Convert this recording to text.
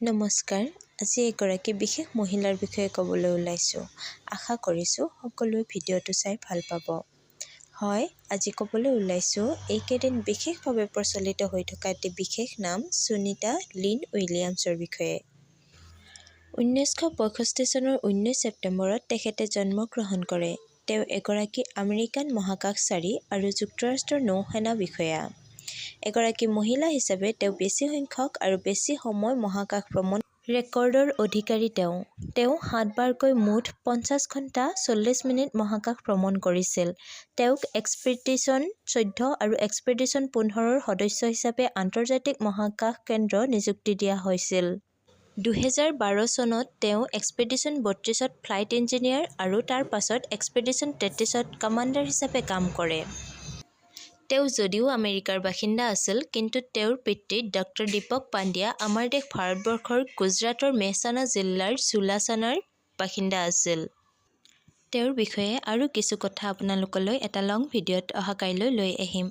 নমস্কাৰ। আজি এগৰাকী বিশেষ মহিলাৰ বিষয়ে ক'বলৈ ওলাইছোঁ। আশা কৰিছোঁ সকলোৱে ভিডিঅ'টো চাই ভাল পাব। হয়, আজি ক'বলৈ ওলাইছোঁ এইকেইদিন বিশেষভাৱে প্ৰচলিত হৈ থকা এটি বিশেষ নাম সুনিতা লিন উইলিয়ামছৰ বিষয়ে। 1965 চনৰ 19 ছেপ্টেম্বৰত তেখেতে জন্মগ্ৰহণ কৰে। তেওঁ এগৰাকী আমেৰিকান মহাকাশচাৰী আৰু যুক্তৰাষ্ট্ৰৰ নৌসেনা বিষয়া। এগৰাকী মহিলা হিচাপে তেওঁ বেছি সংখ্যক আৰু বেছি সময় মহাকাশ ভ্ৰমণ ৰেকৰ্ডৰ অধিকাৰী। তেওঁ 7 বাৰকৈ মুঠ 50 ঘণ্টা 40 মিনিট মহাকাশ ভ্ৰমণ কৰিছিল। তেওঁক এক্সপেডিশ্যন 14 আৰু এক্সপেডিশ্যন 15ৰ সদস্য হিচাপে আন্তৰ্জাতিক মহাকাশ কেন্দ্ৰ নিযুক্তি দিয়া হৈছিল। 2012 চনত তেওঁ এক্সপেডিশ্যন 32ত ফ্লাইট ইঞ্জিনিয়াৰ আৰু তাৰ পাছত এক্সপেডিশ্যন 33ত কামাণ্ডাৰ হিচাপে কাম কৰে। তেওঁ যদিও আমেৰিকাৰ বাসিন্দা আছিল, কিন্তু তেওঁৰ পিতৃ ডক্টৰ দীপক পাণ্ডিয়া আমাৰ দেশ ভাৰতবৰ্ষৰ গুজৰাটৰ মেহছানা জিলাৰ চুলাছানাৰ বাসিন্দা আছিল। তেওঁৰ বিষয়ে আৰু কিছু কথা আপোনালোকলৈ এটা লং ভিডিঅ'ত অহাকাইলৈ লৈ আহিম।